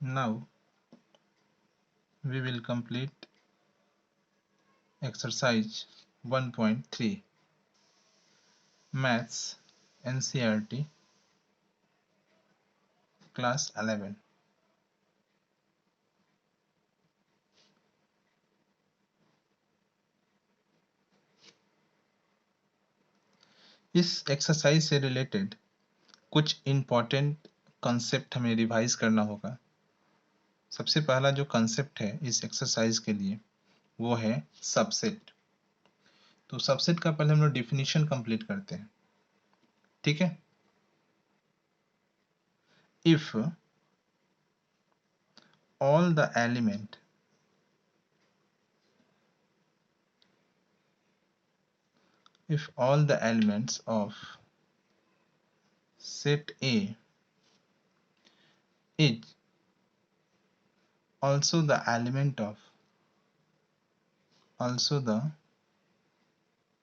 Now we will complete exercise 1.3 Maths NCERT class 11. इस exercise से related कुछ important concept हमें रिवाइज करना होगा। सबसे पहला जो कंसेप्ट है इस एक्सरसाइज के लिए वो है सबसेट। तो सबसेट का पहले हम लोग डिफिनीशन कंप्लीट करते हैं, ठीक है। If all the element if all the elements of set A is also the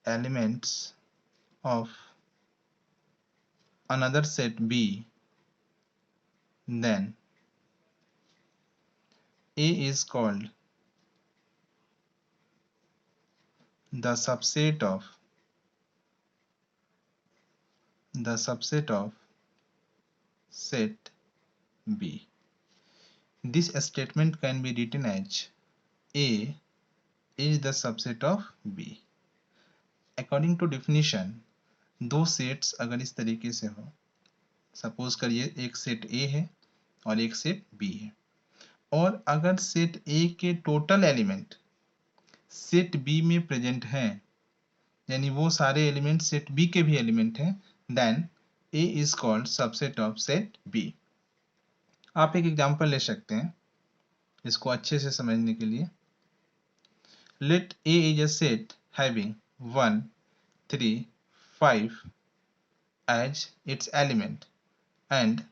elements of another set B, then A is called the subset of set B. This statement can be written as A is the subset of B. According to definition, दो sets अगर इस तरीके से हो, suppose करिए एक set A है और एक सेट B है, और अगर सेट A के टोटल एलिमेंट सेट B में प्रेजेंट हैं, यानी वो सारे एलिमेंट सेट B के भी एलिमेंट हैं, then A is called subset of set B. आप एक एग्जांपल ले सकते हैं इसको अच्छे से समझने के लिए. Let A is a set having 1, 3, 5 as its element and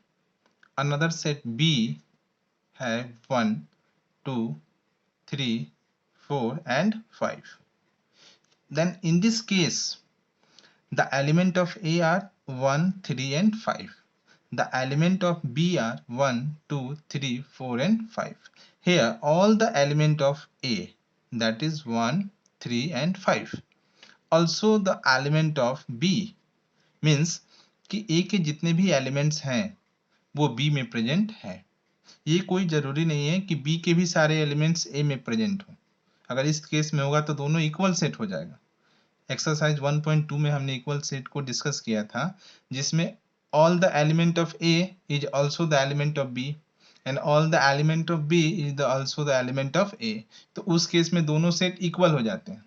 another set B have 1, 2, 3, 4 and 5. Then in this case the element of A are 1, 3 and 5. The element of B are 1, 2, 3, 4 and 5. Here all the element of A, that is 1, 3 and 5. Also the element of B means कि A के जितने भी elements हैं वो B में present है. ये कोई जरूरी नहीं है कि B के भी सारे एलिमेंट्स A में प्रेजेंट हो. अगर इस केस में होगा तो दोनों इक्वल सेट हो जाएगा. एक्सरसाइज 1.2 में हमने इक्वल सेट को डिस्कस किया था, जिसमें all the element of A is also the element of B and all the element of B is also the element of A. तो उस केस में दोनों सेट इक्वल हो जाते हैं.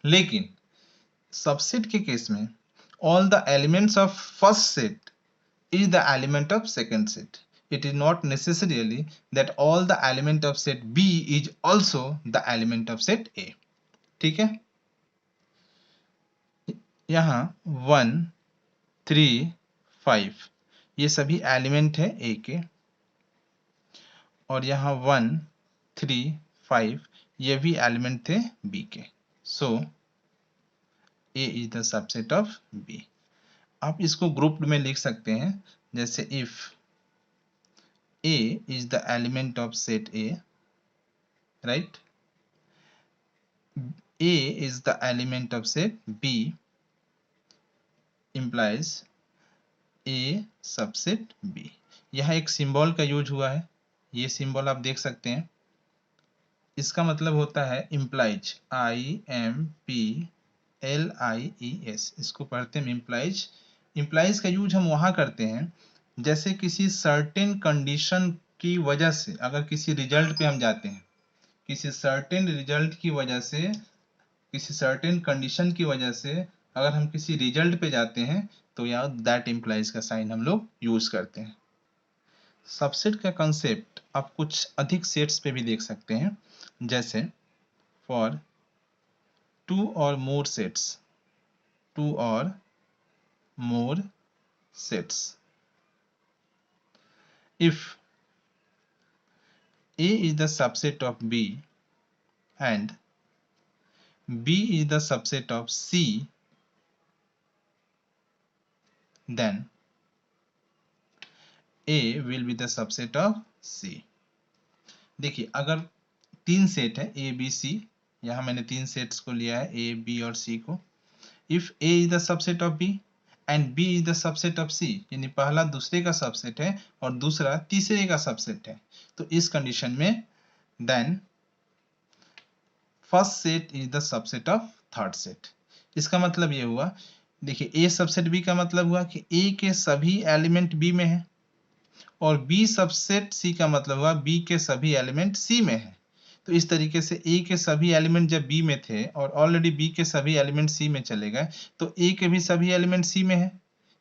लेकिन सबसेट के केस में all the elements of first set is the element of second set. It is not necessarily that all the element of set B is also the element of set A. ठीक है. यहाँ 1, 3, 5 ये सभी element है A के, और यहाँ 1, 3, 5 ये भी एलिमेंट थे B के. सो A is the subset of B. आप इसको ग्रुप्ड में लिख सकते हैं, जैसे if A is the element of set A, right, A is the element of set B implies A subset B. यहाँ एक सिंबल का यूज हुआ है, ये सिंबल आप देख सकते हैं. इसका मतलब होता है इम्प्लाइज, IMPLIES. इसको पढ़ते हैं इम्प्लाइज. इम्प्लाइज का यूज हम वहाँ करते हैं जैसे किसी सर्टेन कंडीशन की वजह से, अगर किसी रिजल्ट पे हम जाते हैं, किसी सर्टेन रिजल्ट की वजह से, किसी सर्टेन कंडीशन की वजह से अगर हम किसी रिजल्ट पे जाते हैं तो यहाँ दैट इम्प्लाइज का साइन हम लोग यूज करते हैं. सबसेट का कंसेप्ट आप कुछ अधिक सेट्स पे भी देख सकते हैं, जैसे for 2 or more sets, if A is the subset of B and B is the subset of C, then A will be the subset of C। देखिए अगर 3 सेट है A B C, यहाँ मैंने 3 सेट्स को लिया है A B और C को। If A is the subset of B and B is the subset of C, यानी पहला दूसरे का सबसेट है और दूसरा तीसरे का सबसेट है, तो इस कंडीशन में then first set is the subset of third set. इसका मतलब ये हुआ, देखिए A सबसेट B का मतलब हुआ कि A के सभी एलिमेंट B में है, और B सबसेट C का मतलब हुआ B के सभी एलिमेंट C में है। तो इस तरीके से A के सभी एलिमेंट जब B में थे और ऑलरेडी B के सभी एलिमेंट C में चले गए, तो A के भी सभी एलिमेंट C में है।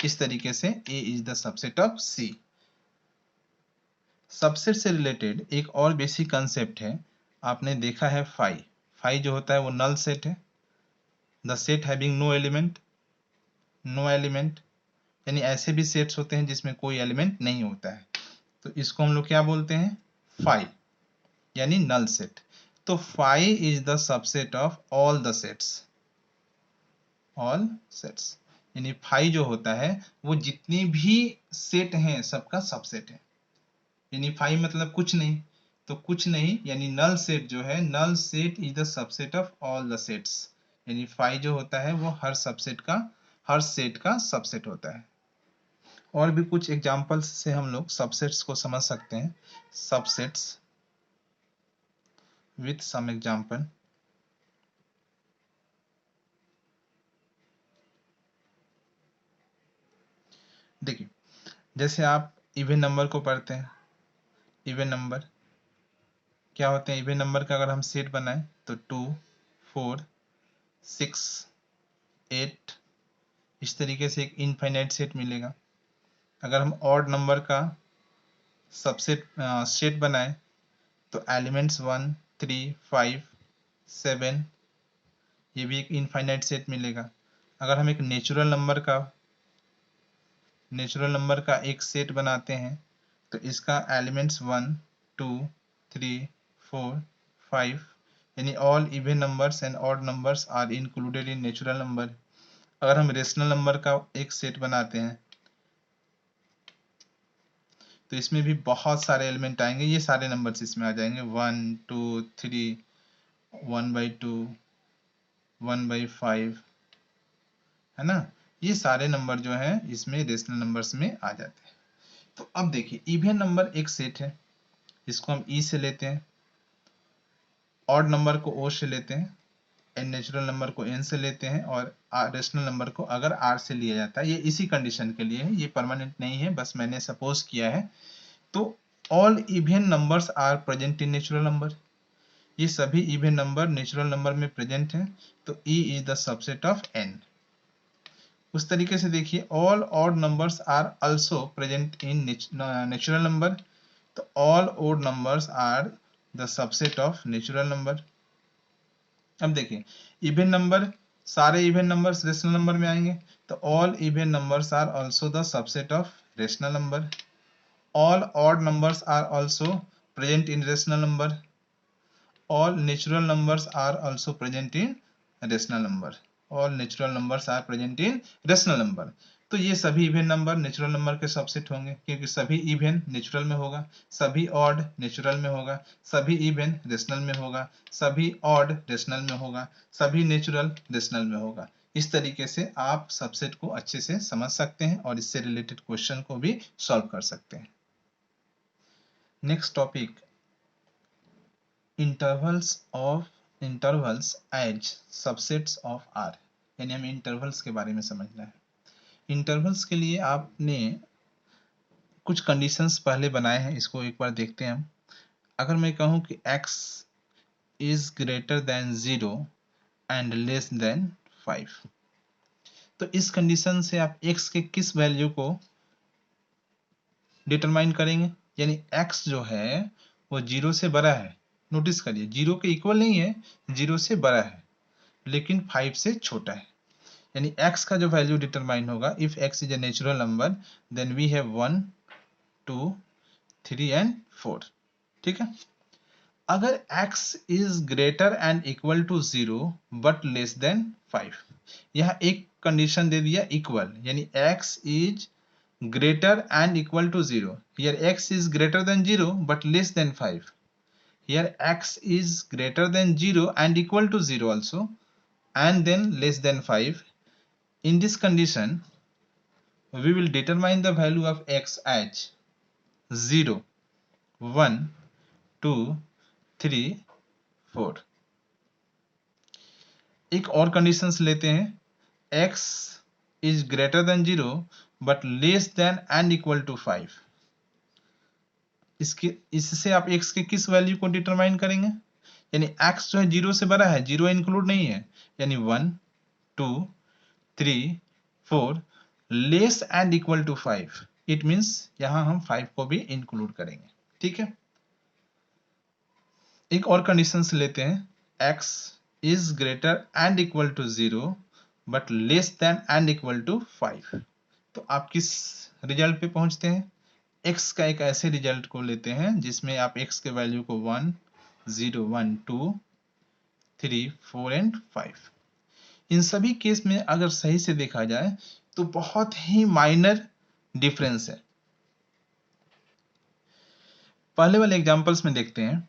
इस तरीके से A is the subset of C। Subset से रिलेटेड एक और बेसिक कंसेप्ट है, आपने देखा है फाई। फाई जो होता है वो नल सेट है, the set having no element, no element, यानी ऐसे भी सेट्स होते हैं जिसमें कोई एलिमेंट नहीं होता है, तो इसको हम लोग क्या बोलते हैं, फाई, यानी नल सेट। तो phi is the subset of all the sets, all sets, यानी फाई जो होता है वो जितने भी सेट हैं सबका सबसेट है। यानी फाई मतलब कुछ नहीं, तो कुछ नहीं यानी नल सेट जो है, null set is the subset of all the sets, यानी फाई जो होता है वो हर सबसेट का, हर सेट का सबसेट होता है। और भी कुछ एग्जांपल्स से हम लोग सबसेट्स को समझ सकते हैं, सबसेट्स विथ सम एग्जांपल। देखिए जैसे आप इवन नंबर को पढ़ते हैं, इवन नंबर क्या होते हैं, इवन नंबर का अगर हम सेट बनाएं तो 2 4 6 8, इस तरीके से एक इनफाइनाइट सेट मिलेगा। अगर हम ऑड नंबर का सबसेट सेट बनाएं तो एलिमेंट्स 1 3 5 7, ये भी एक इनफाइनाइट सेट मिलेगा। अगर हम एक नेचुरल नंबर का एक सेट बनाते हैं तो इसका एलिमेंट्स 1 2 3 4 5, यानी all even numbers and odd numbers are included in natural number. अगर हम रेशनल नंबर का एक सेट बनाते हैं तो इसमें भी बहुत सारे एलिमेंट आएंगे, ये सारे नंबर्स इसमें आ जाएंगे 1 2 3 1/2 1/5, है ना, ये सारे नंबर जो हैं इसमें रेशनल नंबर्स में आ जाते हैं। तो अब देखिए इवन नंबर एक सेट है, इसको हम ई से लेते हैं, ऑड नंबर को ओ से लेते हैं, एंड नेचुरल नंबर को एन से लेते हैं, और रेशनल नंबर को अगर आर से लिया जाता है। ये इसी कंडीशन के लिए है, ये परमानेंट नहीं है, बस मैंने सपोज किया है। तो all even numbers are present in natural number, ये सभी इवन नंबर नेचुरल नंबर में प्रेजेंट हैं, तो E is the subset of N. उस तरीके से देखिए all odd numbers are also present in natural number, तो all odd numbers are the subset of natural number. अब देखिए इवन नंबर, सारे इवन नंबर्स रेशनल नंबर में आएंगे, तो all even numbers are also the subset of rational number. All odd numbers are also present in rational number. All natural numbers are also present in rational number. All natural numbers are present in rational number. तो ये सभी even number natural number के subset होंगे, क्योंकि सभी even natural में होगा, सभी ऑड नेचुरल में होगा, सभी इवन रेशनल में होगा, सभी ऑड रेशनल में होगा, सभी नेचुरल रेशनल में होगा। इस तरीके से आप सबसेट को अच्छे से समझ सकते हैं और इससे रिलेटेड क्वेश्चन को भी सॉल्व कर सकते हैं। Next topic, intervals as subsets of R, यानी हमें इंटरवल्स के बारे में समझना है। इंटरवल्स के लिए आपने कुछ कंडीशंस पहले बनाए हैं, इसको एक बार देखते हैं हम। अगर मैं कहूं कि x is greater than 0 and less than 5, तो इस कंडीशन से आप x के किस वैल्यू को डिटरमाइन करेंगे, यानी x जो है वो 0 से बड़ा है, नोटिस करिए 0 के इक्वल नहीं है, 0 से बड़ा है, लेकिन 5 से छोटा है, यानी x का जो वैल्यू डिटरमाइन होगा, if x is a natural number then we have 1 2 3 and 4, ठीक है। अगर x is greater and equal to 0 but less than 5, यहाँ एक कंडीशन दे दिया इक्वल, यानी x is greater and equal to 0. Here x is greater than 0 but less than 5. Here x is greater than 0 and equal to 0 also, and then less than 5. In this condition, we will determine the value of x as 0, 1, 2, 3, 4. एक और conditions लेते हैं, x is greater than 0 but less than and equal to 5. इससे आप x के किस value को determine करेंगे, यानी x जो है 0 से बड़ा है, 0 इंक्लूड नहीं है, यानी 1, 2, 3, 4 less and equal to 5. It means यहां हम 5 को भी इंक्लूड करेंगे. ठीक है. एक और कंडीशंस लेते हैं, x is greater and equal to 0 but less than and equal to 5. तो आप किस रिजल्ट पे पहुंचते हैं, x का एक ऐसे रिजल्ट को लेते हैं जिसमें आप x के वैल्यू को 1, 0, 1, 2, 3, 4 एंड 5. इन सभी केस में अगर सही से देखा जाए तो बहुत ही माइनर डिफरेंस है. पहले वाले एग्जांपल्स में देखते हैं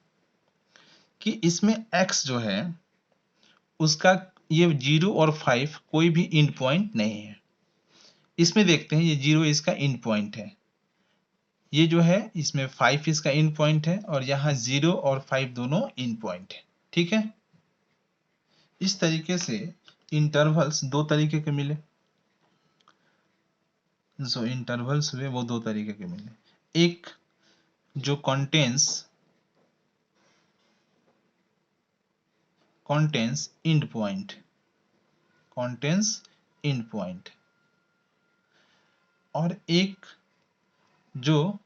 कि इसमें x जो है उसका ये 0 और 5 कोई भी एंड पॉइंट नहीं है. इसमें देखते हैं ये 0 इसका एंड पॉइंट है, ये जो है इसमें 5 इसका एंड पॉइंट है और यहाँ 0 और 5 दोनों एंड पॉइंट है. ठीक है. इस तरीके से इंटरवल्स दो तरीके के मिले, जो इंटरवल्स हुए वो दो तरीके के मिले. एक जो कंटेन्स एंड पॉइंट, और एक जो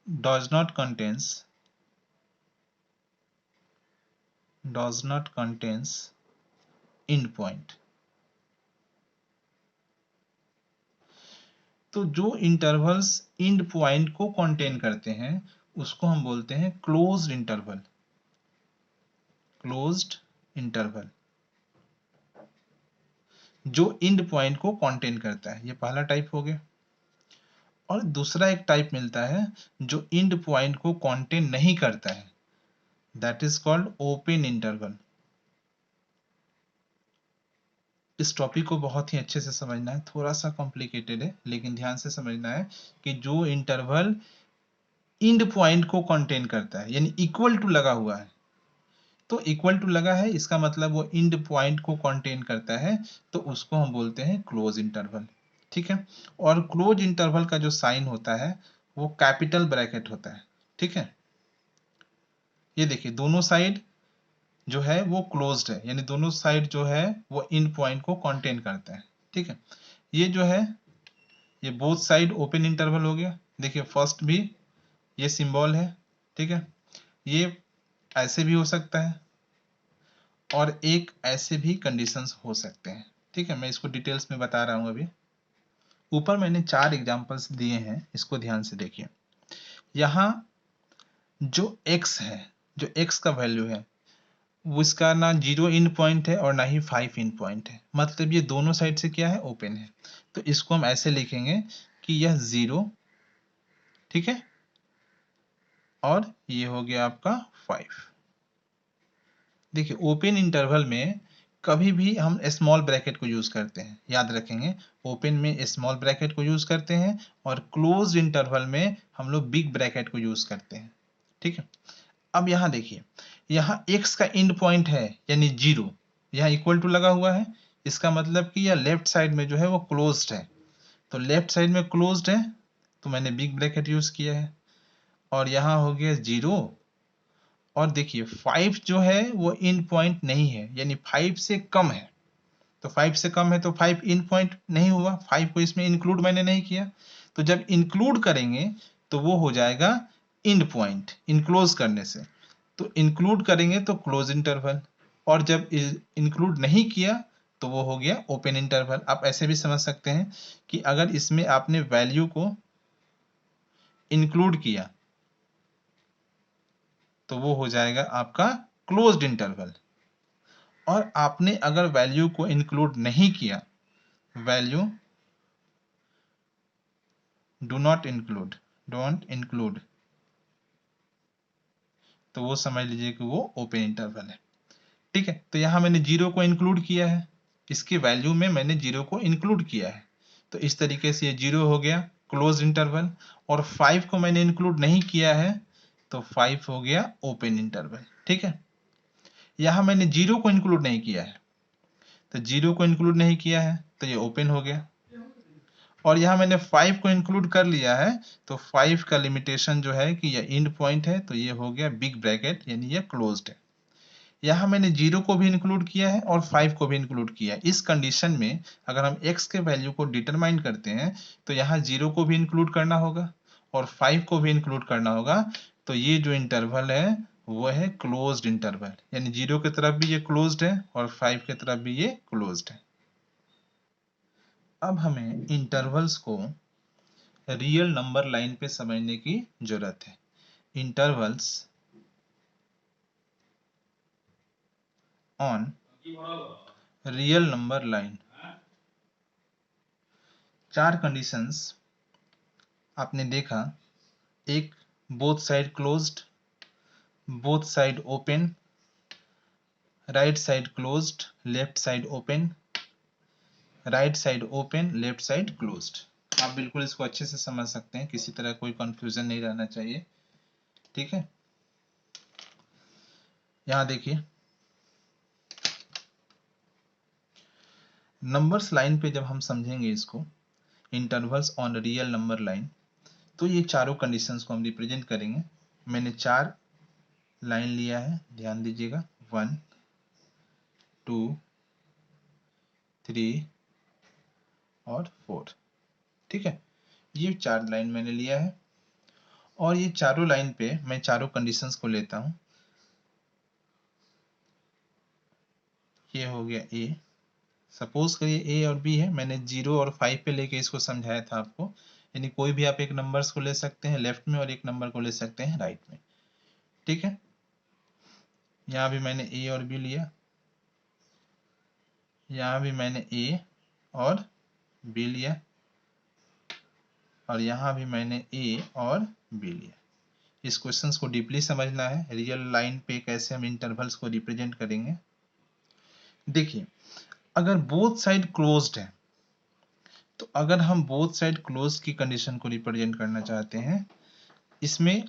does not contains end point. तो जो इंटरवल्स एंड पॉइंट को कंटेन करते हैं उसको हम बोलते हैं क्लोज्ड इंटरवल, जो एंड पॉइंट को कंटेन करता है. ये पहला टाइप हो गया. और दूसरा एक टाइप मिलता है जो एंड पॉइंट को कंटेन नहीं करता है, that is called open interval. इस टॉपिक को बहुत ही अच्छे से समझना है, थोड़ा सा कॉम्प्लिकेटेड है लेकिन ध्यान से समझना है कि जो इंटरवल एंड पॉइंट को कंटेन करता है यानी इक्वल टू लगा हुआ है, तो इक्वल टू लगा है इसका मतलब वो एंड पॉइंट को कंटेन करता है, तो उसको हम बोलते हैं क्लोज इंटरवल. ठीक है. और क्लोज इंटरवल का जो साइन होता है वो कैपिटल ब्रैकेट होता है. ठीक है. ये देखिए दोनों साइड जो है वो क्लोज्ड है, यानी दोनों साइड जो है वो एंड पॉइंट को कंटेन करता है. ठीक है. ये जो है ये बोथ साइड ओपन इंटरवल हो गया. देखिए फर्स्ट भी ये सिंबल है. ठीक है. ये ऐसे भी हो सकता है और एक ऐसे भी कंडीशंस हो सकते हैं. ठीक है. मैं इसको डिटेल्स में बता रहा हूं. अभी ऊपर मैंने 4 एग्जांपल्स दिए हैं, इसको ध्यान से देखिए. यहाँ जो x है, जो x का वैल्यू है वो इसका ना 0 एंड पॉइंट है और ना ही 5 एंड पॉइंट है, मतलब ये दोनों साइड से क्या है, ओपन है. तो इसको हम ऐसे लिखेंगे कि यह 0, ठीक है, और ये हो गया आपका 5. देखिए ओपन इंटरवल में कभी भी हम स्मॉल ब्रैकेट को यूज करते हैं, याद रखेंगे. ओपन में स्मॉल ब्रैकेट को यूज करते हैं और क्लोज इंटरवल में हम लोग बिग ब्रैकेट को यूज करते हैं. ठीक है. अब यहाँ देखिए, यहाँ x का एंड पॉइंट है यानी 0, यहाँ इक्वल टू लगा हुआ है, इसका मतलब कि यह लेफ्ट साइड में जो है वो क्लोज्ड है. तो लेफ्ट साइड में क्लोज्ड है तो मैंने बिग ब्रैकेट यूज किया है, और यहाँ हो गया 0. और देखिए 5 जो है वो एंड पॉइंट नहीं है, यानी 5 से कम है. तो 5 से कम है तो 5 एंड पॉइंट नहीं हुआ, 5 को इसमें इंक्लूड मैंने नहीं किया. तो जब इंक्लूड करेंगे तो वो हो जाएगा एंड पॉइंट, इनक्लोज करने से. तो इंक्लूड करेंगे तो क्लोज इंटरवल, और जब इंक्लूड नहीं किया तो वो हो गया ओपन इंटरवल. आप ऐसे भी समझ सकते हैं कि अगर इसमें आपने वैल्यू को इंक्लूड किया तो वो हो जाएगा आपका क्लोज्ड इंटरवल, और आपने अगर वैल्यू को इंक्लूड नहीं किया, value do not include, don't include, तो वो समझ लीजिए कि वो ओपन इंटरवल है। ठीक है, तो यहाँ मैंने 0 को इंक्लूड किया है, इसके वैल्यू में मैंने 0 को इंक्लूड किया है, तो इस तरीके से ये 0 हो गया क्लोज इंटरवल, और 5 को मैंने इंक्लूड नहीं किया है तो 5 हो गया ओपन इंटरवल। ठीक है, यहाँ मैंने 0 को इंक्लूड नहीं किया है, तो 0 को इंक्लूड नहीं किया है तो ये ओपन हो गया, और यहाँ मैंने 5 को इंक्लूड कर लिया है, तो 5 का लिमिटेशन जो है कि ये एंड पॉइंट है, तो ये हो गया बिग ब्रैकेट, यानी ये क्लोज्ड है। यहाँ मैंने 0 को भी इंक्लूड किया है और 5 को भी इंक्लूड किया है। इस कंडीशन में अगर हम x के वैल्यू को डिटरमाइन करते हैं तो यहाँ 0 को भी इंक्लूड करना होगा और 5 को भी इंक्लूड करना होगा, तो ये जो इंटरवल है वो है क्लोज्ड इंटरवल, यानी 0 की तरफ भी ये क्लोज्ड है और 5 की तरफ भी ये क्लोज्ड है। अब हमें इंटरवल्स को रियल नंबर लाइन पे समझने की जरूरत है। Intervals on real number line, 4 conditions आपने देखा, एक both side closed, both side open, right side closed, left side open, right side open, left side closed. आप बिल्कुल इसको अच्छे से समझ सकते हैं, किसी तरह कोई कंफ्यूजन नहीं रहना चाहिए। ठीक है, यहां देखिए नंबर्स लाइन पे जब हम समझेंगे इसको, intervals on real number line, तो ये चारों कंडीशंस को हम रिप्रेजेंट करेंगे। मैंने 4 लाइन लिया है, ध्यान दीजिएगा, 1 2 3 और 4। ठीक है, ये 4 लाइन मैंने लिया है, और ये चारों लाइन पे मैं चारों कंडीशंस को लेता हूं। ये हो गया ए, सपोज करिए ए और बी है, मैंने 0 और 5 पे लेके इसको समझाया था आपको, यानी कोई भी आप एक नंबर्स को ले सकते हैं लेफ्ट में और एक नंबर को ले सकते हैं राइट में। ठीक है, यहाँ भी मैंने ए और बी लिया, यहाँ भी मैंने ए और बी लिया, और यहाँ भी मैंने ए और बी लिया। इस क्वेश्चंस को डीपली समझना है, रियल लाइन पे कैसे हम इंटरवल्स को रिप्रेजेंट करेंगे। देखिए, अगर बोथ साइड क्लोज्ड है, तो अगर हम बोथ साइड क्लोज की कंडीशन को रिप्रेजेंट करना चाहते हैं, इसमें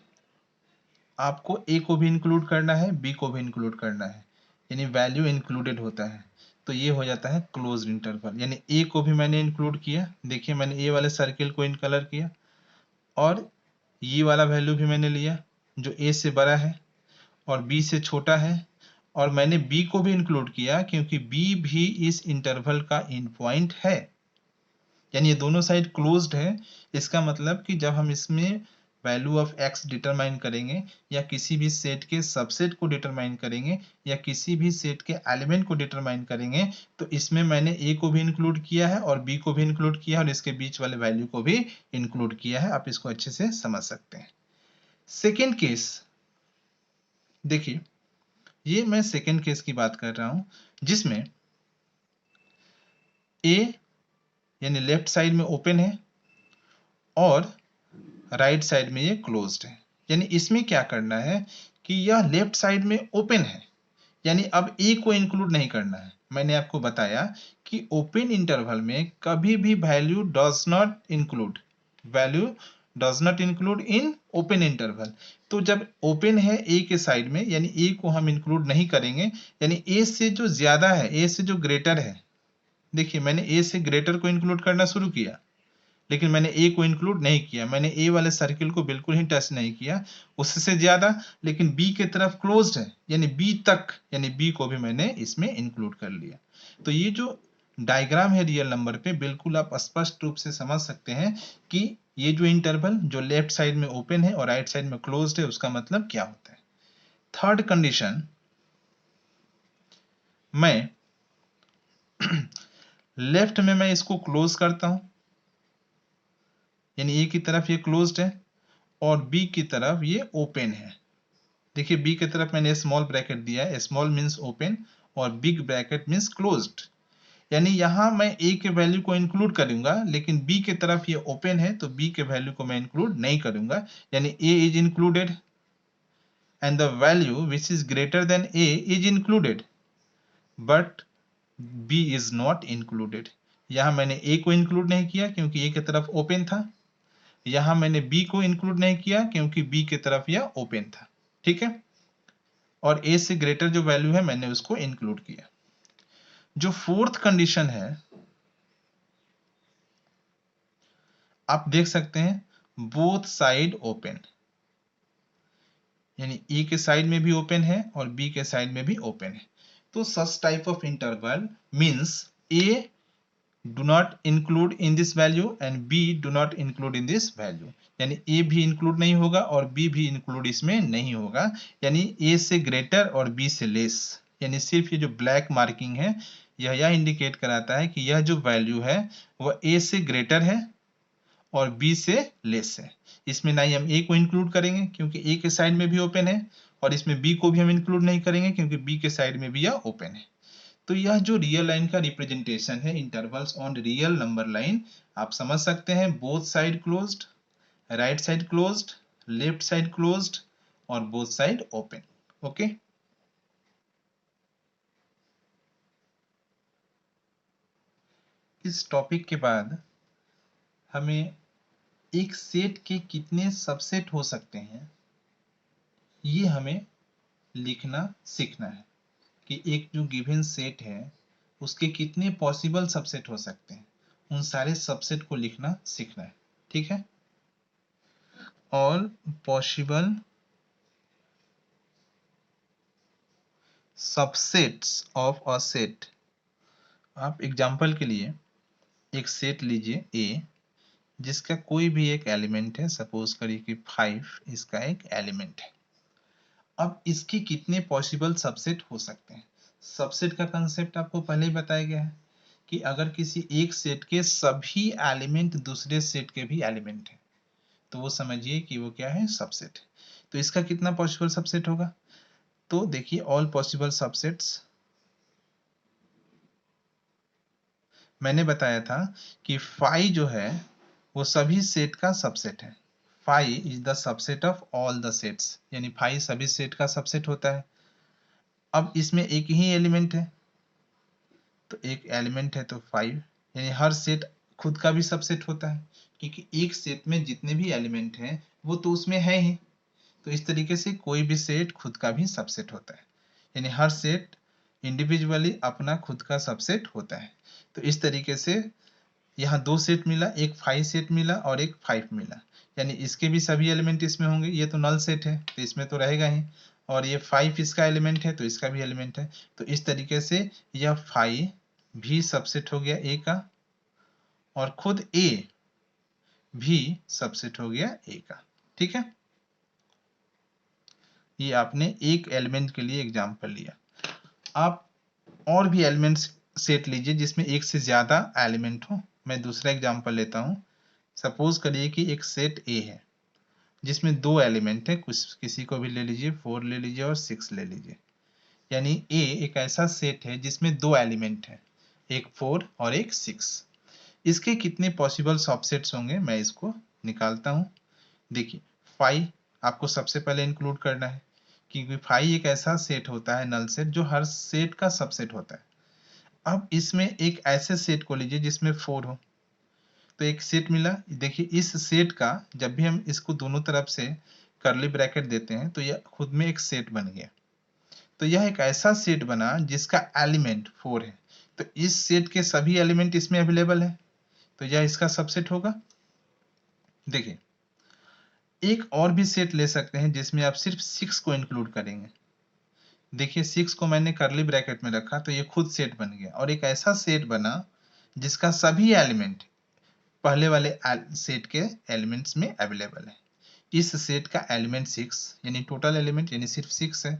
आपको ए को भी इंक्लूड करना है, बी को भी इंक्लूड करना है, यानी वैल्यू इंक्लूडेड होता है, तो ये हो जाता है क्लोज्ड इंटरवल। यानी ए को भी मैंने इंक्लूड किया, देखिए मैंने ए वाले सर्किल को इन कलर किया, और ये वाला वैल्यू भी मैंने लिया जो ए से बड़ा है और बी से छोटा है, और मैंने बी को भी इंक्लूड किया क्योंकि बी भी इस इंटरवल का इन पॉइंट है, यानी ये दोनों साइड क्लोज्ड है। इसका मतलब कि जब हम इसमें वैल्यू ऑफ x डिटरमाइन करेंगे, या किसी भी सेट के सबसेट को डिटरमाइन करेंगे, या किसी भी सेट के एलिमेंट को डिटरमाइन करेंगे, तो इसमें मैंने a को भी इंक्लूड किया है और b को भी इंक्लूड किया है और इसके बीच वाले वैल्यू को भी इंक्लूड किया है। आप इसको अच्छे से समझ सकते हैं। सेकेंड केस देखिए, ये मैं सेकेंड केस की बात कर रहा हूं, जिसमें a यानी लेफ्ट साइड में ओपन है और राइट साइड में ये क्लोज्ड है। यानी इसमें क्या करना है कि यह लेफ्ट साइड में ओपन है, यानी अब ए को इंक्लूड नहीं करना है। मैंने आपको बताया कि ओपन इंटरवल में कभी भी value does not include in open interval. तो जब ओपन है ए के साइड में, यानी ए को हम इंक्लूड नहीं करेंगे, यानी ए से जो ज्यादा है, ए से जो ग्रेटर है, देखिए मैंने ए से ग्रेटर को इंक्लूड करना शुरू किया, लेकिन मैंने ए को इंक्लूड नहीं किया, मैंने ए वाले सर्किल को बिल्कुल ही टच नहीं किया। उससे ज्यादा लेकिन बी के तरफ क्लोज्ड है, यानी बी तक, यानी बी को भी मैंने इसमें इंक्लूड कर लिया। तो ये जो डायग्राम है रियल नंबर पे, बिल्कुल आप स्पष्ट रूप से समझ सकते हैं कि ये जो इंटरवल जो लेफ्ट साइड में ओपन है और राइट साइड में क्लोज्ड है, उसका मतलब क्या होता है। थर्ड कंडीशन, मैं लेफ्ट में मैं इसको क्लोज करता हूं, यानी ए की तरफ ये क्लोज्ड है और बी की तरफ ये ओपन है। देखिए बी की तरफ मैंने स्मॉल ब्रैकेट दिया है, स्मॉल मींस ओपन और बिग ब्रैकेट मींस क्लोज्ड। यानी यहां मैं a के वैल्यू को इंक्लूड करूंगा, लेकिन b के तरफ ये ओपन है तो b के वैल्यू को मैं इंक्लूड नहीं करूंगा, यानी a is included and the value which is greater than a is included but b is not included। यहां मैंने a को इंक्लूड नहीं किया क्योंकि a की तरफ ओपन था, यहां मैंने b को इंक्लूड नहीं किया क्योंकि b की तरफ यह ओपन था, ठीक है, और a से ग्रेटर जो वैल्यू है मैंने उसको इंक्लूड किया। जो फोर्थ कंडीशन है आप देख सकते हैं बोथ साइड ओपन, यानी ए के साइड में भी ओपन है और बी के साइड में भी ओपन है। तो such type of interval means a do not include in this value and b do not include in this value, यानी ए भी इंक्लूड नहीं होगा और बी भी इंक्लूड इसमें नहीं होगा, यानी ए से ग्रेटर और बी से लेस। यानी सिर्फ ये जो ब्लैक मार्किंग है यह इंडिकेट कराता है कि यह जो वैल्यू है वह ए से ग्रेटर है और बी से लेस है। इसमें ना ही हम ए को इंक्लूड करेंगे क्योंकि ए के साइड में भी ओपन है, और इसमें बी को भी हम इंक्लूड नहीं करेंगे क्योंकि बी के साइड में भी यह ओपन है। तो यह जो रियल लाइन का रिप्रेजेंटेशन है intervals on real number line, आप समझ सकते हैं both side closed, right side closed, left side closed और बोथ साइड ओपन। ओके, इस टॉपिक के बाद हमें एक सेट के कितने सबसेट हो सकते हैं ये हमें लिखना सीखना है, कि एक जो गिवन सेट है उसके कितने पॉसिबल सबसेट हो सकते हैं, उन सारे सबसेट को लिखना सीखना है, ठीक है। All possible subsets of a set. आप एग्जांपल के लिए एक सेट लीजिए ए जिसका कोई भी एक एलिमेंट है, सपोज करिए कि 5 इसका एक एलिमेंट है। अब इसके कितने पॉसिबल सबसेट हो सकते हैं। सबसेट का कंसेप्ट आपको पहले ही बताया गया है कि अगर किसी एक सेट के सभी एलिमेंट दूसरे सेट के भी एलिमेंट है तो वो समझिए कि वो क्या है, सबसेट। तो इसका कितना पॉसिबल सबसेट होगा, तो देखिए ऑल पॉसिबल सबसेट्स, मैंने बताया था कि फाई जो है वो सभी सेट का सबसेट है। Phi is the subset of all the sets, यानी फाई सभी सेट का सबसेट होता है। अब इसमें एक ही एलिमेंट है तो एक एलिमेंट है तो 5, यानी हर सेट खुद का भी सबसेट होता है क्योंकि एक सेट में जितने भी एलिमेंट हैं वो तो उसमें है ही। तो इस तरीके से कोई भी सेट खुद का भी सबसेट होता है, यानी हर सेट इंडिविजुअली अपना खुद का सबसेट होता है। तो इस तरीके से यहाँ दो सेट मिला, एक 5 सेट मिला और एक 5 मिला, यानी इसके भी सभी एलिमेंट इसमें होंगे। ये तो नल सेट है तो इसमें तो रहेगा ही, और ये 5 इसका एलिमेंट है तो इसका भी एलिमेंट है। तो इस तरीके से यह 5 भी सबसेट हो गया ए का, और खुद ए भी सबसेट हो गया ए का, ठीक है। ये आपने एक एलिमेंट के लिए एग्जांपल लिया। आप और भी एलिमेंट्स सेट लीजिए जिसमें एक से ज्यादा एलिमेंट हो। मैं दूसरा एग्जांपल लेता हूं। सपोज करिए कि एक सेट ए है जिसमें दो एलिमेंट है, कुछ किसी को भी ले लीजिए, 4 ले लीजिए और 6 ले लीजिए। यानी ए एक ऐसा सेट है जिसमें दो एलिमेंट है, एक 4 और एक 6। इसके कितने पॉसिबल सबसेट्स होंगे मैं इसको निकालता हूं। देखिए 5 आपको सबसे पहले इंक्लूड करना है क्योंकि 5 एक ऐसा सेट होता है नल सेट जो हर सेट का सबसेट होता है। अब इसमें एक ऐसे सेट को लीजिए जिसमें 4 हो, तो एक सेट मिला। देखिए इस सेट का जब भी हम इसको दोनों तरफ से कर्ली ब्रैकेट देते हैं तो यह खुद में एक सेट बन गया। तो यह एक ऐसा सेट बना जिसका एलिमेंट 4 है, तो इस सेट के सभी एलिमेंट इसमें अवेलेबल है तो यह इसका सबसेट होगा। देखिए एक और भी सेट ले सकते हैं जिसमें आप सिर्फ 6 को इंक्लूड करेंगे। देखिए 6 को मैंने कर्ली ब्रैकेट में रखा तो ये खुद सेट बन गया, और एक ऐसा सेट बना जिसका सभी एलिमेंट पहले वाले सेट के एलिमेंट्स में अवेलेबल है। इस सेट का एलिमेंट 6 यानी टोटल एलिमेंट यानी सिर्फ 6 है,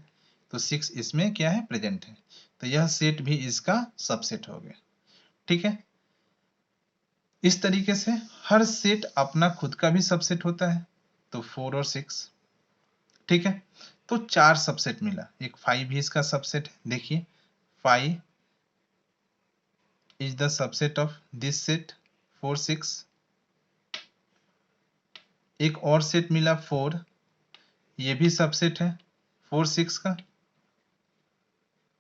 तो 6 इसमें क्या है, प्रेजेंट है, तो यह सेट भी इसका सबसेट हो गया, ठीक है। इस तरीके से हर सेट अपना खुद का भी सबसेट होता है, तो 4 और 6, ठीक है। तो 4 सबसेट मिला, एक 5 भी इसका सबसेट है। देखिए 5 is the subset of this set 4 6। एक और सेट मिला 4, ये भी सबसेट है 4 6 का,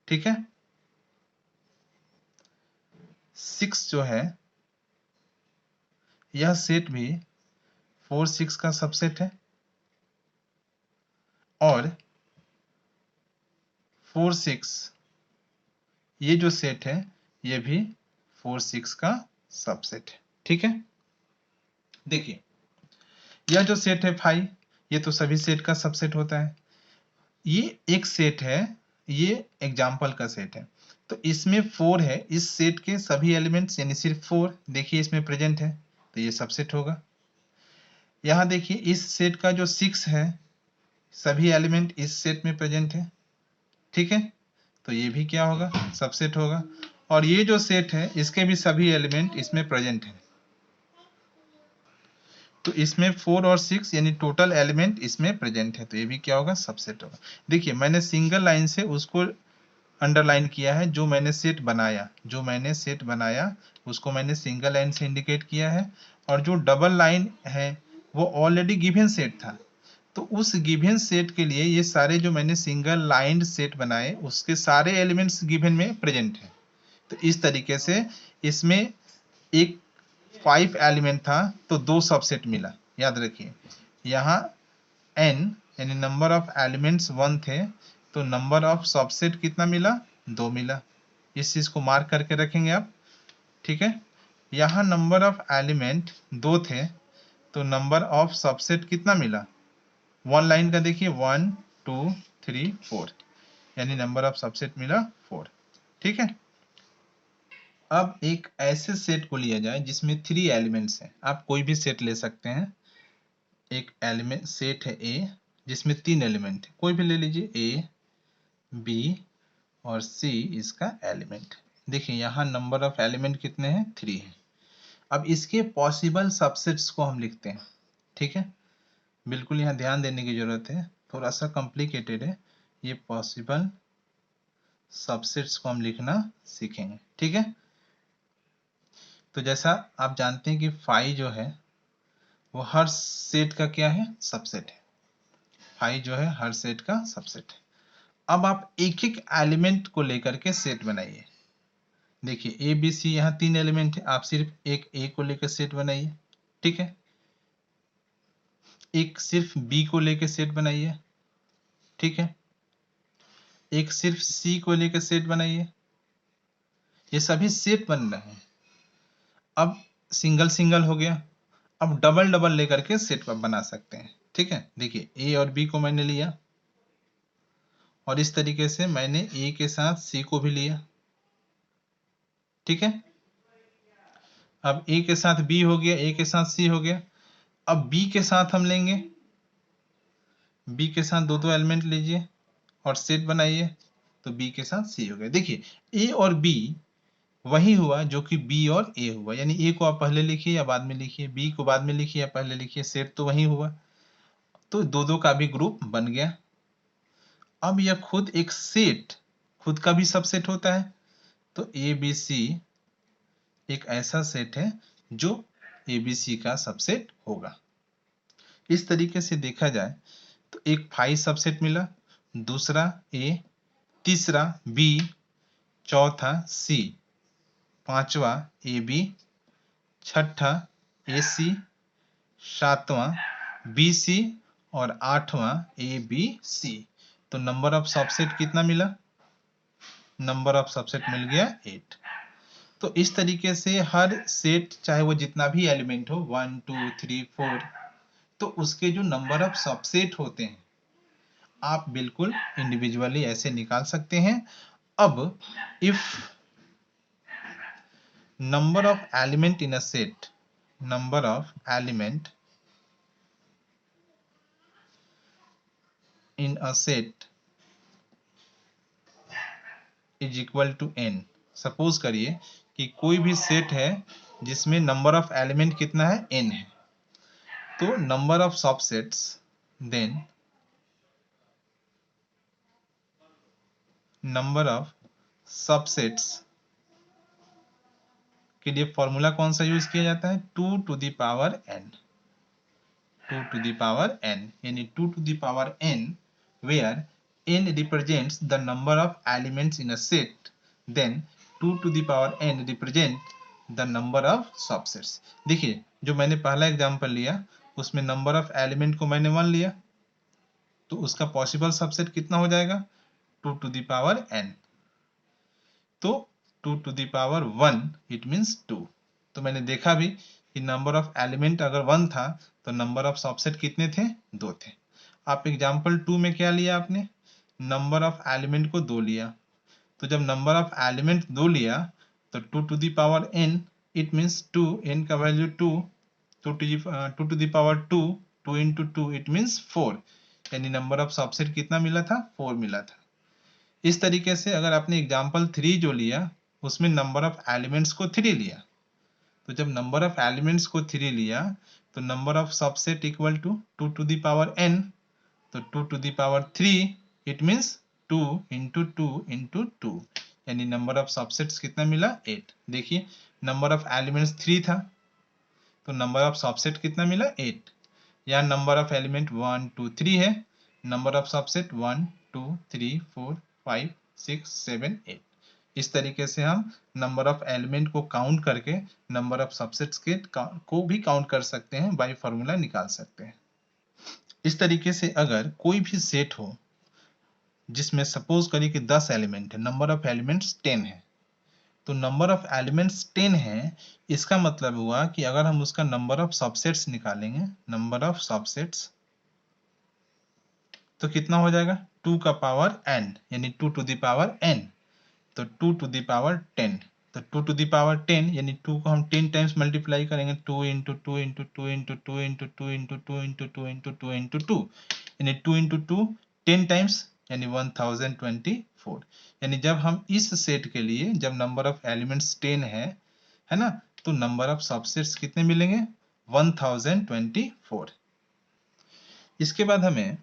ठीक है। 6 जो है यह सेट भी 4 6 का सबसेट है, और 4 6 ये जो सेट है ये भी 4 6 का सबसेट है, ठीक है। देखिए यह जो सेट है 5, ये तो सभी सेट का सबसेट होता है। ये एक सेट है, ये एग्जाम्पल का सेट है, तो इसमें 4 है, इस सेट के सभी एलिमेंट्स यानी सिर्फ 4 देखिए इसमें प्रेजेंट है, तो ये सबसेट होगा। यहाँ देखिए इस सेट का जो 6 है, सभी एलिमेंट इस सेट में प्रेजेंट है, ठीक है, तो ये भी क्या होगा, सबसेट होगा। और ये जो सेट है इसके भी सभी एलिमेंट इसमें प्रेजेंट है, तो इसमें 4 और 6 यानी टोटल एलिमेंट इसमें प्रेजेंट है, तो ये भी क्या होगा, सबसेट होगा। देखिए मैंने सिंगल लाइन से उसको अंडरलाइन किया है, जो मैंने सेट बनाया उसको मैंने सिंगल लाइन से इंडिकेट किया है, और जो डबल लाइन है वो ऑलरेडी गिवन सेट था, तो उस गिवन सेट के लिए ये सारे जो मैंने सिंगल लाइन सेट बनाए उसके सारे एलिमेंट्स गिवन में प्रेजेंट है। तो इस तरीके से इसमें एक 5 एलिमेंट था तो 2 सबसेट मिला, याद रखिए। यहाँ n यानी नंबर ऑफ एलिमेंट्स 1 थे, तो नंबर ऑफ सबसेट कितना मिला, 2 मिला। इस चीज को मार्क करके रखेंगे आप, ठीक है। यहाँ नंबर ऑफ एलिमेंट 2 थे, तो नंबर ऑफ सबसेट कितना मिला, वन लाइन का देखिए 1 2 3 4, यानी नंबर ऑफ सबसेट मिला 4, ठीक है। अब एक ऐसे सेट को लिया जाए जिसमें 3 एलिमेंट्स हैं, आप कोई भी सेट ले सकते हैं। एक एलिमेंट सेट है ए जिसमें 3 एलिमेंट है, कोई भी ले लीजिए, ए बी और सी इसका एलिमेंट। देखिए यहाँ नंबर ऑफ एलिमेंट कितने हैं, 3 है। अब इसके पॉसिबल सबसेट्स को हम लिखते हैं, ठीक है। बिल्कुल यहाँ ध्यान देने की जरूरत है, थोड़ा सा कॉम्प्लिकेटेड है। ये पॉसिबल सबसेट्स को हम लिखना सीखेंगे, ठीक है। तो जैसा आप जानते हैं कि 5 जो है वो हर सेट का क्या है, सबसेट है। 5 जो है हर सेट का सबसेट है। अब आप एक एक एलिमेंट को लेकर के सेट बनाइए। देखिए ए बी सी यहाँ 3 एलिमेंट है, आप सिर्फ एक ए को लेकर सेट बनाइए, ठीक है। एक सिर्फ बी को लेकर सेट बनाइए, ठीक है। एक सिर्फ सी को लेकर सेट बनाइए, ये सभी सेट बन रहे हैं। अब सिंगल सिंगल हो गया, अब डबल डबल लेकर के सेट बना सकते हैं, ठीक है। देखिए ए और बी को मैंने लिया, और इस तरीके से मैंने ए के साथ सी को भी लिया, ठीक है। अब ए के साथ बी हो गया, ए के साथ सी हो गया। अब बी के साथ हम लेंगे, बी के साथ दो दो एलिमेंट लीजिए और सेट बनाइए, तो बी के साथ सी हो गया। देखिए ए और बी वही हुआ जो कि बी और ए हुआ, यानी ए को आप पहले लिखिए या बाद में लिखिए, बी को बाद में लिखिए या पहले लिखिए, सेट तो वही हुआ, तो दो दो का भी ग्रुप बन गया। अब यह खुद एक सेट खुद का भी सबसेट होता है, तो ए बी सी एक ऐसा सेट है जो ए बी सी का सबसेट होगा। इस तरीके से देखा जाए तो एक 5 सबसेट मिला, दूसरा ए, तीसरा बी, चौथा सी, पांचवा ए बी, छठा ए सी, सातवां बी सी और आठवां ए बी सी। तो नंबर ऑफ सबसेट कितना मिला, नंबर ऑफ सबसेट मिल गया 8। तो इस तरीके से हर सेट चाहे वो जितना भी एलिमेंट हो 1 2 3 4, तो उसके जो नंबर ऑफ सबसेट होते हैं आप बिल्कुल इंडिविजुअली ऐसे निकाल सकते हैं। अब if number of element in a set, number of element in a set is equal to n। Suppose करिए कि कोई भी सेट है जिसमें नंबर ऑफ एलिमेंट कितना है, n है, तो number of subsets then number of subsets के लिए फॉर्मूला कौन सा यूज किया जाता है? 2 to the power n, 2 to the power n, यानी 2 to the power n where n represents the number of elements in a set, then 2 to the power n represent the number of subsets। देखिए जो मैंने पहला example लिया उसमें number of element को मैंने 1 लिया, तो उसका पॉसिबल सबसेट कितना हो जाएगा? 2 to the power n। तो 2 to the power 1 it means 2। तो मैंने देखा भी कि नंबर ऑफ एलिमेंट अगर 1 था तो नंबर ऑफ सबसेट कितने थे? 2 थे। आप एग्जांपल 2 में क्या लिया आपने? नंबर ऑफ एलिमेंट को 2 लिया। तो जब नंबर ऑफ एलिमेंट 2 लिया तो 2 to the power n it means 2, n का value 2, 2 to the power 2, 2 into 2 it means 4, यानी नंबर ऑफ सबसेट कितना मिला था? 4 मिला था। इस तरीके से अगर आपने एग्जांपल 3 जो लिया उसमें नंबर ऑफ एलिमेंट्स को 3 लिया, तो जब नंबर ऑफ एलिमेंट्स को 3 लिया तो number of subset equal to 2 to the power n, तो 2 to the power 3 it means 2 into 2 into 2, यानी नंबर ऑफ सबसेट्स कितना मिला? 8। देखिए नंबर ऑफ एलिमेंट्स 3 था तो नंबर ऑफ सबसेट कितना मिला? 8। यहाँ नंबर ऑफ एलिमेंट 1 2 3 है, नंबर ऑफ सबसेट 1 2 3 4 5 6 7 8। इस तरीके से हम नंबर ऑफ एलिमेंट को काउंट करके नंबर ऑफ सबसेट्स के को भी काउंट कर सकते हैं, बाय फॉर्मूला निकाल सकते हैं। इस तरीके से अगर कोई भी सेट हो जिसमें सपोज करिए कि 10 एलिमेंट है, नंबर ऑफ एलिमेंट्स 10 है, तो नंबर ऑफ एलिमेंट्स 10 है, इसका मतलब हुआ कि अगर हम उसका नंबर ऑफ सबसेट्स निकालेंगे, नंबर ऑफ सबसेट्स, तो कितना हो जाएगा? 2 का पावर n, यानी 2 to the power n, तो 2 to the power 10, तो 2 to the power 10 यानी 2 को हम 10 टाइम्स मल्टीप्लाई करेंगे, 2 into 2 into 2 into 2 into 2 into 2 into 2 into 2 into 2, यानी 2 into 2 10 टाइम्स, यानी 1024। यानी जब हम इस सेट के लिए जब नंबर ऑफ एलिमेंट्स 10 है ना, तो नंबर ऑफ सबसेट्स कितने मिलेंगे? 1024। इसके बाद हमें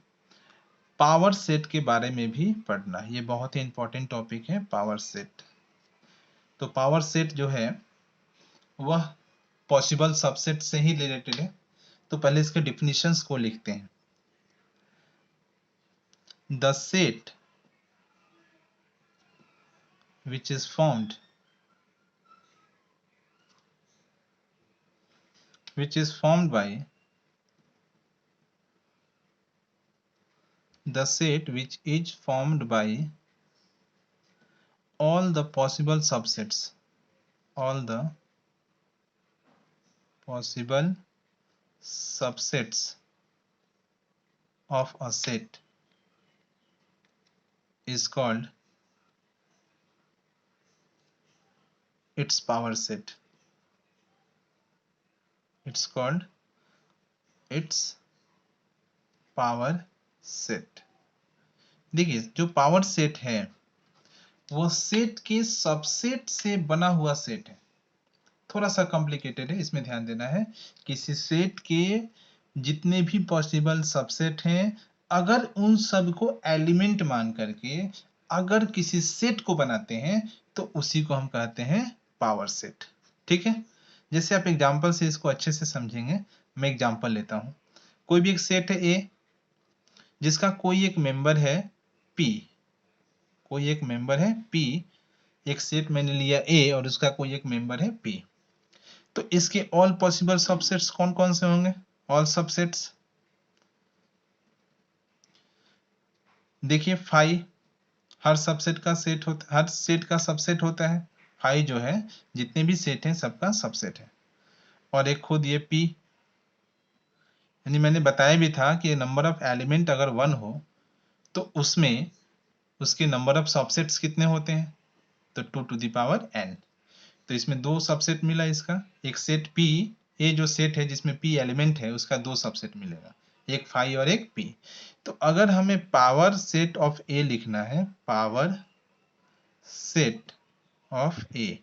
पावर सेट के बारे में भी पढ़ना है, ये बहुत ही इंपॉर्टेंट टॉपिक है पावर सेट। तो पावर सेट जो है वह पॉसिबल सबसेट से ही रिलेटेड है। तो पहले इसके डिफिनीशंस को लिखते हैं। The set which is formed by the set which is formed by all the possible subsets, all the possible subsets of a set is called its power set, it's called its power set। देखिए जो power set है वो set के subset से बना हुआ set है। थोड़ा सा कॉम्प्लिकेटेड है, इसमें ध्यान देना है। किसी सेट के जितने भी पॉसिबल सबसेट हैं, अगर उन सब को एलिमेंट मान करके अगर किसी सेट को बनाते हैं तो उसी को हम कहते हैं पावर सेट। ठीक है, जैसे आप एग्जांपल से इसको अच्छे से समझेंगे। मैं एग्जांपल लेता हूं। कोई भी एक सेट है ए जिसका कोई एक मेंबर है P, कोई एक मेंबर है P, एक सेट मैंने लिया A और उसका कोई एक मेंबर है P, तो इसके ऑल पॉसिबल सबसेट्स कौन कौन से होंगे? ऑल सबसेट्स देखिए 5 हर सबसेट का सेट होता, हर सेट का सबसेट होता है। 5 जो है जितने भी सेट हैं सबका सबसेट है। और एक खुद ये P, यानी मैंने बताया भी था कि नंबर ऑफ एलिमेंट अगर 1 हो तो उसमें उसके नंबर ऑफ सबसेट्स कितने होते हैं? तो 2 to the power n। तो इसमें दो सबसेट मिला इसका, एक सेट P, ये जो सेट है जिसमें P एलिमेंट है उसका दो सबसेट मिलेगा, एक 5 और एक P। तो अगर हमें पावर सेट ऑफ A लिखना है, पावर सेट ऑफ A,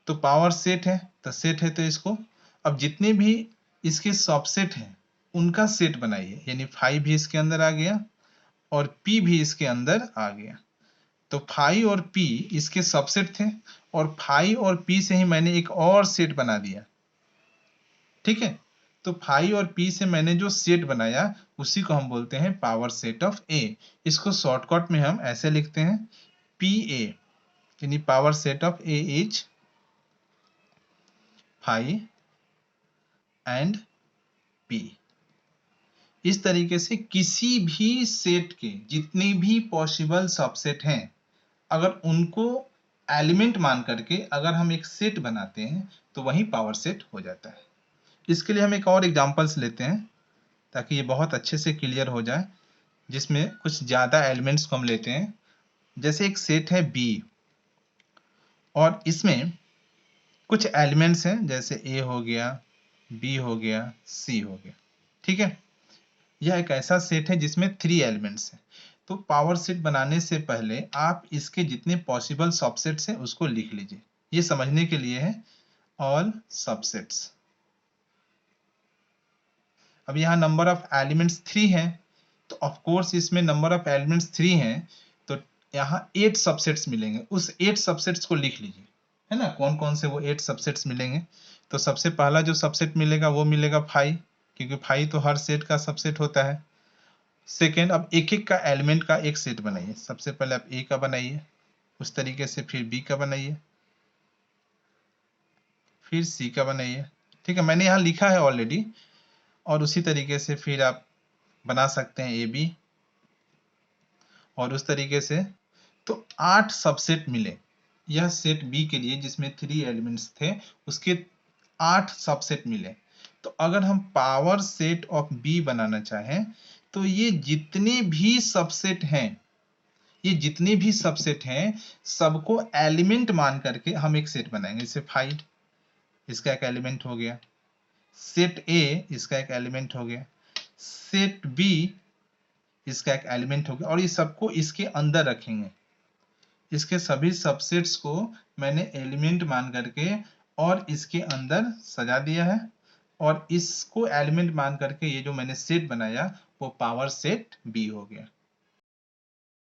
तो पावर सेट है तो सेट है तो इसको अब जितने भी इसके सबसेट हैं उनका सेट बनाइए, यानी 5 भी इसके अंदर आ गया और P भी इसके अंदर आ गया। तो फाई और पी इसके सबसेट थे, और फाई और पी से ही मैंने एक और सेट बना दिया। ठीक है, तो फाई और पी से मैंने जो सेट बनाया उसी को हम बोलते हैं पावर सेट ऑफ ए। इसको शॉर्टकट में हम ऐसे लिखते हैं पी ए, यानी power set of A is phi and P. इस तरीके से किसी भी सेट के जितने भी पॉसिबल सबसेट हैं, अगर उनको एलिमेंट मान करके अगर हम एक सेट बनाते हैं तो वही पावर सेट हो जाता है। इसके लिए हम एक और एग्जांपल्स लेते हैं ताकि ये बहुत अच्छे से क्लियर हो जाए, जिसमें कुछ ज़्यादा एलिमेंट्स को हम लेते हैं। जैसे एक सेट है बी और इसमें कुछ एलिमेंट्स हैं, जैसे ए हो गया, बी हो गया, सी हो गया। ठीक है, यह एक ऐसा सेट है जिसमें 3 एलिमेंट्स हैं। तो पावर सेट बनाने से पहले आप इसके जितने पॉसिबल सबसेट्स हैं उसको लिख लीजिए। ये समझने के लिए है ऑल सबसेट्स। अब यहाँ नंबर ऑफ एलिमेंट्स 3 है, तो ऑफ कोर्स इसमें नंबर ऑफ एलिमेंट्स 3 हैं, तो यहाँ 8 सबसेट्स मिलेंगे। उस 8 सबसेट्स को लिख लीजिए, है ना, कौन कौन से वो 8 सबसेट्स मिलेंगे। तो सबसे पहला जो सबसेट मिलेगा वो मिलेगा फाई, क्योंकि फाई तो हर सेट का सबसेट होता है। सेकेंड, अब एक एक का एलिमेंट का एक सेट बनाइए। सबसे पहले आप ए का बनाइए, उस तरीके से फिर बी का बनाइए, फिर सी का बनाइए। ठीक है, मैंने यहाँ लिखा है ऑलरेडी, और उसी तरीके से फिर आप बना सकते हैं ए बी, और उस तरीके से। तो 8 सबसेट मिले यह सेट बी के लिए, जिसमें 3 एलिमेंट्स थे, उसके 8 सबसेट मिले। तो अगर हम पावर सेट ऑफ बी बनाना चाहें तो ये जितने भी सबसेट हैं, ये जितने भी सबसेट हैं सबको एलिमेंट मान करके हम एक सेट बनाएंगे। जैसे 5 इसका एक एलिमेंट हो गया, सेट ए इसका एक एलिमेंट हो गया, सेट बी इसका एक एलिमेंट हो गया, और ये सबको इसके अंदर रखेंगे। इसके सभी सबसेट्स को मैंने एलिमेंट मान करके और इसके अंदर सजा दिया है, और इसको एलिमेंट मान करके ये जो मैंने सेट बनाया वो पावर सेट बी हो गया।